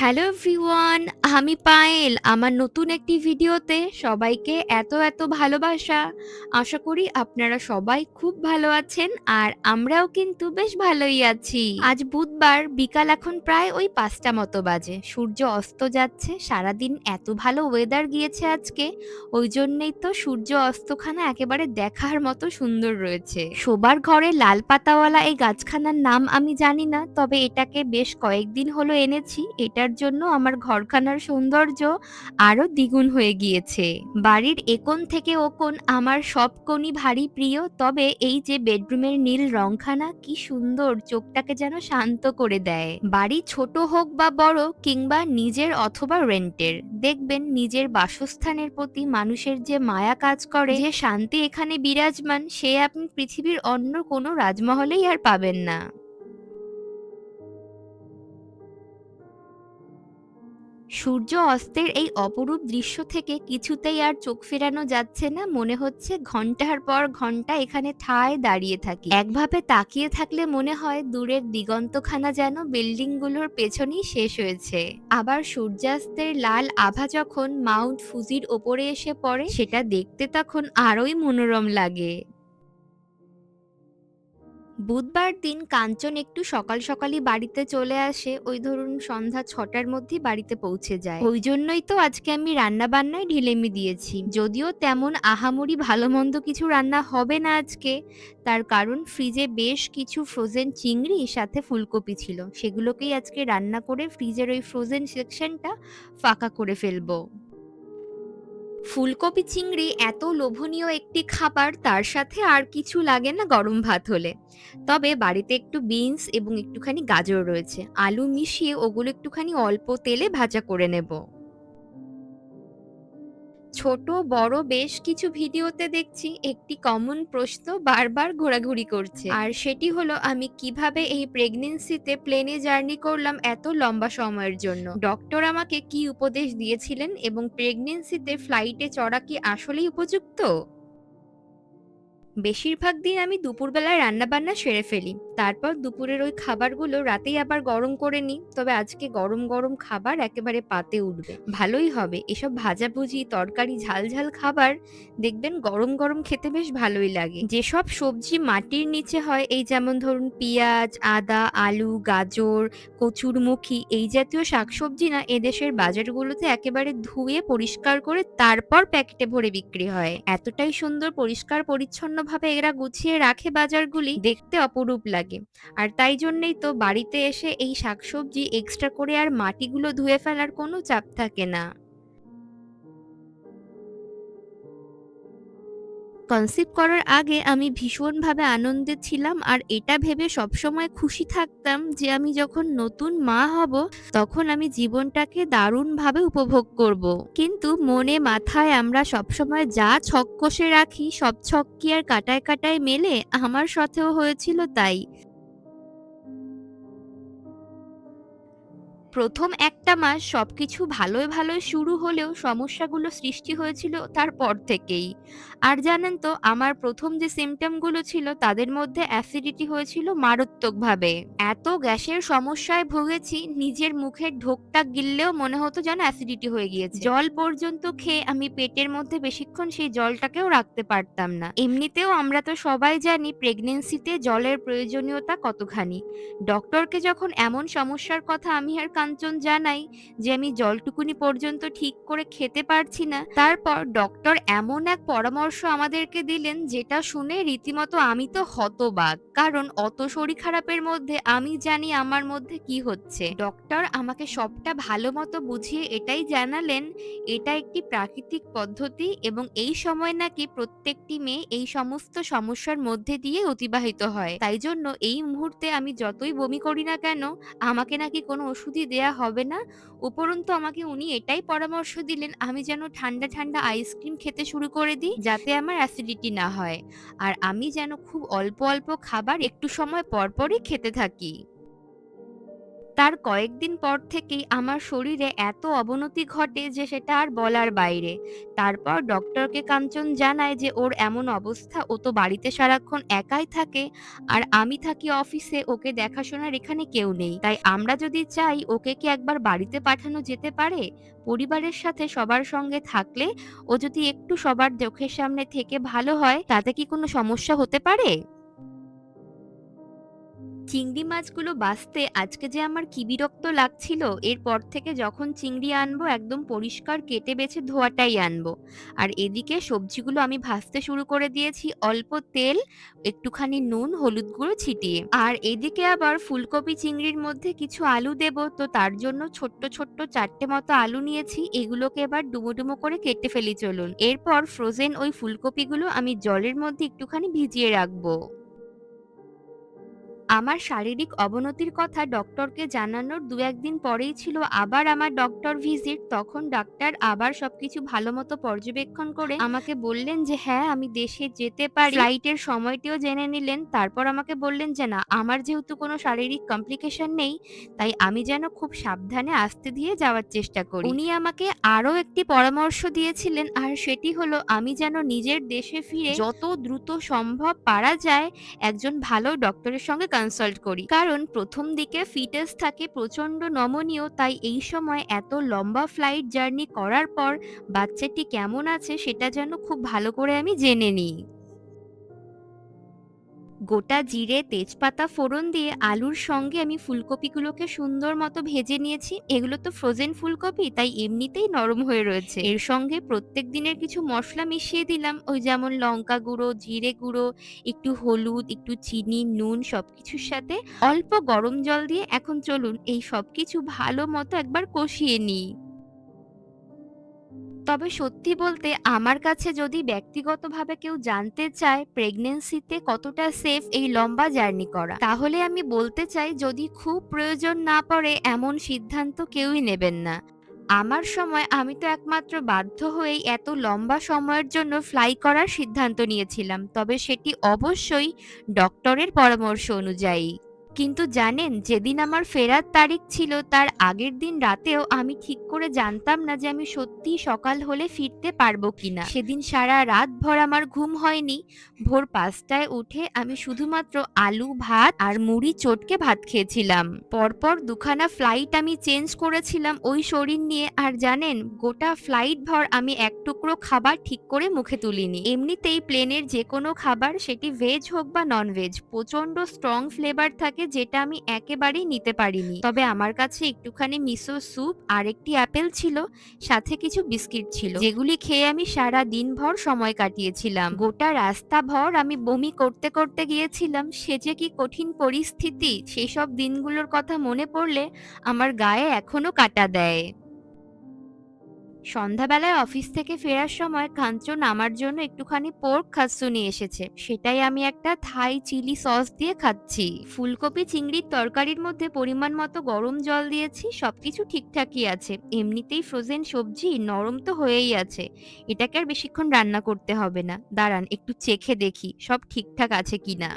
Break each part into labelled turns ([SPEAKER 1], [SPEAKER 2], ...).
[SPEAKER 1] Hello everyone, আমি পায়েল। আমার নতুন একটি ভিডিওতে সবাইকে এত ভালোবাসা। আশা করি আপনারা সবাই খুব ভালো আছেন আর আমরাও কিন্তু বেশ ভালোই আছি। আজ বুধবার, বিকাল এখন প্রায় ওই ৫টা মতো বাজে। সূর্য অস্ত যাচ্ছে। সারাদিন এত ভালো ওয়েদার গিয়েছে আজকে, ওই জন্যেই তো সূর্য অস্তখানা একেবারে দেখার মতো সুন্দর রয়েছে। শোবার ঘরে লাল পাতাওয়ালা এই গাছখানার নাম আমি জানি না, তবে এটাকে বেশ কয়েকদিন হলো এনেছি। এটার জন্য আমার ঘরখানার সৌন্দর্য আরো দ্বিগুণ হয়ে গিয়েছে। বাড়ির একোণ থেকে ওকোণ আমার সব কোণই ভারী প্রিয়, তবে এই যে বেডরুমের নীল রংখানা কি সুন্দর, চোখটাকে যেন শান্ত করে দেয়। বাড়ি ছোট হোক বা বড়, কিংবা নিজের অথবা রেন্টের, দেখবেন নিজের বাসস্থানের প্রতি মানুষের যে মায়া কাজ করে, যে শান্তি এখানে বিরাজমান, সে আপনি পৃথিবীর অন্য কোনো রাজমহলেই আর পাবেন না। সূর্য অস্তের এই অপরূপ দৃশ্য থেকে কিছুতেই আর চোখ ফেরানো যাচ্ছে না। মনে হচ্ছে ঘন্টার পর ঘন্টা এখানে ঠায় দাঁড়িয়ে থাকি। একভাবে তাকিয়ে থাকলে মনে হয় দূরের দিগন্তখানা যেন বিল্ডিংগুলোর পেছনেই শেষ হয়েছে। আবার সূর্যাস্তের লাল আভা যখন মাউন্ট ফুজির ওপরে এসে পড়ে, সেটা দেখতে তখন আরোই মনোরম লাগে। বুধবার দিন কাঞ্চন একটু সকাল সকালই বাড়িতে চলে আসে, ওই ধরুন সন্ধ্যা ৬টার মধ্যেই বাড়িতে পৌঁছে যায়। ওই জন্যই তো আজকে আমি রান্না বান্নায় ঢিলেমি দিয়েছি, যদিও তেমন আহামরি ভালো মন্দ কিছু রান্না হবে না আজকে। তার কারণ ফ্রিজে বেশ কিছু ফ্রোজেন চিংড়ি সাথে ফুলকপি ছিল, সেগুলোকেই আজকে রান্না করে ফ্রিজের ওই ফ্রোজেন সেকশনটা ফাঁকা করে ফেলবো। ফুলকপি চিংড়ি এত লোভনীয় একটি খাবার, তার সাথে আর কিছু লাগে না গরম ভাত হলে। তবে বাড়িতে একটু বিনস এবং একটুখানি গাজর রয়েছে, আলু মিশিয়ে ওগুলো একটুখানি অল্প তেলে ভাজা করে নেব। ছোট বড় বেশ কিছু ভিডিওতে দেখছি একটি কমন প্রশ্ন বারবার ঘোরাঘুরি করছে, আর সেটি হলো আমি কিভাবে এই প্রেগন্যান্সিতে প্লেনে জার্নি করলাম এত লম্বা সময়ের জন্য। ডক্টর আমাকে কি উপদেশ দিয়েছিলেন এবং প্রেগন্যান্সিতে ফ্লাইটে চড়া কি আসলেই উপযুক্ত? বেশিরভাগ দিন আমি দুপুরবেলায় রান্নাবান্না সেরে ফেলি, তারপর দুপুরের ওই খাবারগুলো রাতেই আবার গরম করে নিই। তবে আজকে গরম গরম খাবার একেবারে পাতে উঠবে, ভালোই হবে। এসব ভাজাভুজি তরকারি ঝাল ঝাল খাবার দেখবেন গরম গরম খেতে বেশ ভালোই লাগে। যেসব সবজি মাটির নিচে হয়, এই যেমন ধরুন পেঁয়াজ, আদা, আলু, গাজর, কচুরমুখী, এই জাতীয় শাকসবজি না এদেশের বাজারগুলোতে একেবারে ধুয়ে পরিষ্কার করে তারপর প্যাকেটে ভরে বিক্রি হয়। এতটাই সুন্দর পরিষ্কার পরিচ্ছন্নভাবে এরা গুছিয়ে রাখে বাজারগুলি, দেখতে অপরূপ লাগে। আর তাই জন্যেই তো বাড়িতে এসে এই শাকসবজি এক্সট্রা করে আর মাটিগুলো ধুয়ে ফেলার কোনো চাপ থাকে না। কনসিভ করার আগে আমি ভীষণভাবে আনন্দে ছিলাম, আর এটা ভেবে সবসময় খুশি থাকতাম যে আমি যখন নতুন মা হব, তখন আমি জীবনটাকে দারুণভাবে উপভোগ করব। কিন্তু মনে মাথায় আমরা সবসময় যা ছক কষে রাখি, সব ছক কি আর কাটায় কাটায় মেলে? আমার সাথেও হয়েছিল তাই। প্রথম একটা মাস সবকিছু ভালোয় শুরু হলেও সমস্যাগুলো সৃষ্টি হয়েছিল তারপর থেকেই। আর জানেন তো, আমার প্রথম যে সিম্পটম গুলো ছিল তাদের মধ্যে অ্যাসিডিটি হয়েছিল মারাত্মকভাবে। এত গ্যাসের সমস্যায় ভুগেছি, নিজের মুখের ঢোকটা গিললেও মনে হতো যেন অ্যাসিডিটি হয়ে গিয়েছে। জল পর্যন্ত খেয়ে আমি পেটের মধ্যে বেশিক্ষণ সেই জলটাকেও রাখতে পারতাম না। এমনিতেও আমরা তো সবাই জানি প্রেগনেন্সিতে জলের প্রয়োজনীয়তা কতখানি। ডক্টরকে যখন এমন সমস্যার কথা আমি আর কাঞ্চন জানাই যে আমি জলটুকুনি পর্যন্ত ঠিক করে খেতে পারছি না, তারপর ডক্টর এমন এক পরামর্শ আমাদেরকে দিলেন যেটা শুনে রীতিমতো আমি তো হতবাক। কারণ অত শরীর খারাপের মধ্যে আমি জানি আমার মধ্যে কি হচ্ছে। ডক্টর আমাকে সবটা ভালো মতো বুঝিয়ে এটাই জানালেন, এটা একটি প্রাকৃতিক পদ্ধতি এবং এই সময় নাকি প্রত্যেকটি মেয়ে এই সমস্ত সমস্যার মধ্যে দিয়ে অতিবাহিত হয়। তাই জন্য এই মুহূর্তে আমি যতই বমি করি না কেন, আমাকে নাকি কোনো ওষুধই দেয়া হবে না। উপরন্তু আমাকে উনি এটাই পরামর্শ দিলেন আমি যেন ঠান্ডা আইসক্রিম খেতে শুরু করে দিই, যাতে আমার অ্যাসিডিটি না হয়। আর আমি যেন খুব অল্প খাবার একটু সময় পর পরই খেতে থাকি। তার কয়েকদিন পর থেকেই আমার শরীরে এত অবনতি ঘটে যে সেটা আর বলার বাইরে। তারপর ডক্টরকে কাঞ্চন জানায় যে ওর এমন অবস্থা, ও তো বাড়িতে সারাক্ষণ একাই থাকে আর আমি থাকি অফিসে, ওকে দেখাশোনার এখানে কেউ নেই। তাই আমরা যদি চাই ওকে কি একবার বাড়িতে পাঠানো যেতে পারে? পরিবারের সাথে সবার সঙ্গে থাকলে ও যদি একটু সবার চোখের সামনে থেকে ভালো হয়, তাতে কি কোনো সমস্যা হতে পারে? চিংড়ি মাছগুলো বাছতে আজকে যে আমার কি বিরক্ত লাগছিল! এরপর থেকে যখন চিংড়ি আনবো একদম পরিষ্কার কেটে বেছে ধোয়াটাই আনবো। আর এদিকে সবজিগুলো আমি ভাজতে শুরু করে দিয়েছি অল্প তেল, একটুখানি নুন, হলুদ গুঁড়ো ছিটিয়ে। আর এদিকে আবার ফুলকপি চিংড়ির মধ্যে কিছু আলু দেবো, তো তার জন্য ছোট্ট, ছোট্ট ৪ টে মতো আলু নিয়েছি। এগুলোকে এবার ডুমো, ডুমো করে কেটে ফেলি চলুন। এরপর ফ্রোজেন ওই ফুলকপিগুলো আমি জলের মধ্যে একটুখানি ভিজিয়ে রাখবো। আমার শারীরিক অবনতির কথা ডক্টরকে জানানোর ২-১ দিন পরেই ছিল আবার আমার ডক্টর ভিজিট। তখন ডাক্তার আবার সবকিছু ভালোমতো পর্যবেক্ষণ করে আমাকে বললেন যে হ্যাঁ, আমি দেশে যেতে পারি। ফ্লাইটের সময়টিও জেনে নিলেন। তারপর আমাকে বললেন যে না, আমার যেহেতু কোনো শারীরিক কমপ্লিকেশন নেই, তাই আমি যেন খুব সাবধানে আস্তে ধীরে যাওয়ার চেষ্টা করি। উনি আমাকে আরো একটি পরামর্শ দিয়েছিলেন, আর সেটি হলো আমি যেন নিজের দেশে ফিরে যত দ্রুত সম্ভব পারা যায় একজন ভালো ডক্টরের সঙ্গে কনসাল্ট করি। কারণ প্রথম দিকে ফিটাস থাকে প্রচন্ড নমনীয়, তাই এই সময় এত লম্বা ফ্লাইট জার্নি করার পর বাচ্চাটি কেমন আছে সেটা যেন খুব ভালো করে আমি জেনে নিই। গোটা জিরে, তেজপাতা ফোড়ন দিয়ে আলুর সঙ্গে আমি ফুলকপিগুলোকে সুন্দর মতো ভেজে নিয়েছি। এগুলো তো ফ্রোজেন ফুলকপি, তাই এমনিতেই নরম হয়ে রয়েছে। এর সঙ্গে প্রত্যেক দিনের কিছু মসলা মিশিয়ে দিলাম। ওই যেমন লঙ্কা গুঁড়ো, জিরে গুঁড়ো, একটু হলুদ, একটু চিনি, নুন, সবকিছুর সাথে অল্প গরম জল দিয়ে এখন চলুন এই সবকিছু ভালো মতো একবার কষিয়ে নিই। তবে সত্যি বলতে আমার কাছে যদি ব্যক্তিগতভাবে কেউ জানতে চায় প্রেগন্যান্সিতে কতটা সেফ এই লম্বা জার্নি করা, তাহলে আমি বলতে চাই যদি খুব প্রয়োজন না পড়ে এমন সিদ্ধান্ত কেউই নেবেন না। আমার সময় আমি তো একমাত্র বাধ্য হয়েই এত লম্বা সময়ের জন্য ফ্লাই করার সিদ্ধান্ত নিয়েছিলাম। তবে সেটি অবশ্যই ডক্টরের পরামর্শ অনুযায়ী। কিন্তু জানেন, যেদিন আমার ফেরার তারিখ ছিল তার আগের দিন রাতেও আমি ঠিক করে জানতাম না যে আমি সত্যিই সকাল হলে ফিরতে পারবো কিনা। সেদিন সারা রাতভর আমার ঘুম হয়নি। ভোর ৫ টায় উঠে আমি শুধুমাত্র আলু ভাত আর মুড়ি চটকে ভাত খেয়েছিলাম। পরপর ২ খানা ফ্লাইট আমি চেঞ্জ করেছিলাম ওই শরীর নিয়ে, আর জানেন গোটা ফ্লাইট ভর আমি এক টুকরো খাবার ঠিক করে মুখে তুলিনি। এমনিতেই প্লেনের যেকোনো খাবার, সেটি ভেজ হোক বা নন ভেজ, প্রচন্ড স্ট্রং ফ্লেভার থাকে যেটা আমি একেবারেই নিতে পারিনি। তবে আমার কাছে একটুখানি মিসো স্যুপ আর একটি আপেল ছিল, সাথে কিছু বিস্কিট ছিল, যেগুলি খেয়ে আমি সারা দিনভর সময় কাটিয়েছিলাম। গোটা রাস্তা ভর আমি বমি করতে করতে গিয়েছিলাম। সে যে কি কঠিন পরিস্থিতি, সেসব দিনগুলোর কথা মনে পড়লে আমার গায়ে এখনো কাঁটা দেয়। সন্ধ্যাবেলায় অফিস থেকে ফেরার সময় কাঞ্চন আমার জন্য একটুখানি পোর্ক খাসু নিয়ে এসেছে। সেটাই আমি একটা থাই চিলি সস দিয়ে খাচ্ছি। ফুলকপি চিংড়ির তরকারির মধ্যে পরিমাণ মতো গরম জল দিয়েছি। সবকিছু ঠিকঠাকই আছে। এমনিতেই ফ্রোজেন সবজি নরম তো হয়েই আছে। এটাকে আর বেশিক্ষণ রান্না করতে হবে না। দাঁড়ান একটু চেখে দেখি সব ঠিকঠাক আছে কিনা।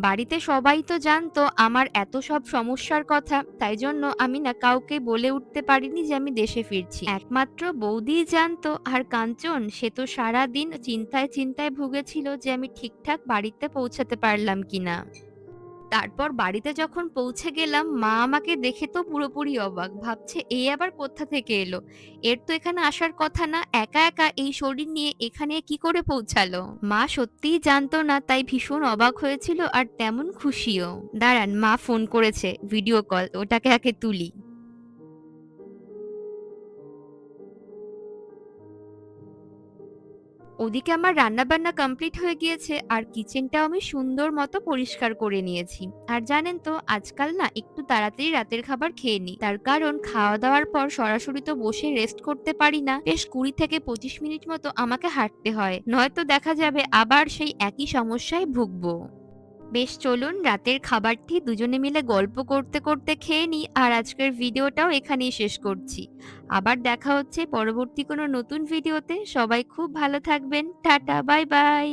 [SPEAKER 1] বাড়িতে সবাই তো জানতো আমার এত সব সমস্যার কথা, তাই জন্য আমি না কাউকে বলে উঠতে পারিনি যে আমি দেশে ফিরছি। একমাত্র বৌদিই জানতো, আর কাঞ্চন সে তো সারাদিন চিন্তায় চিন্তায় ভুগেছিল যে আমি ঠিকঠাক বাড়িতে পৌঁছাতে পারলাম কিনা। তারপর বাড়িতে যখন পৌঁছে গেলাম, মা আমাকে দেখে তো পুরোপুরি অবাক। ভাবছে এ আবার কোথা থেকে এলো? এর তো এখানে আসার কথা না। একা, একা এই শরীর নিয়ে এখানে কি করে পৌঁছালো? মা সত্যিই জানতো না, তাই ভীষণ অবাক হয়েছিল আর তেমন খুশিও। দাঁড়ান, মা ফোন করেছে, ভিডিও কল, ওটাকে আগে তুলি। ওদিকে আমার রান্নাবান্না কমপ্লিট হয়ে গিয়েছে আর কিচেনটাও আমি সুন্দর মতো পরিষ্কার করে নিয়েছি। আর জানেন তো আজকাল না একটু তাড়াতাড়ি রাতের খাবার খেয়ে নিই। তার কারণ খাওয়া দাওয়ার পর সরাসরি তো বসে রেস্ট করতে পারি না। বেশ ২০ থেকে ২৫ মিনিট মতো আমাকে হাঁটতে হয়। নয়তো দেখা যাবে আবার সেই একই সমস্যায় ভুগবো। বেশ চলুন রাতের খাবারটি দুজনে মিলে গল্প করতে করতে খেয়ে নিই, আর আজকের ভিডিওটাও এখানেই শেষ করছি। আবার দেখা হচ্ছে পরবর্তী কোনো নতুন ভিডিওতে। সবাই খুব ভালো থাকবেন। Tata, bye bye.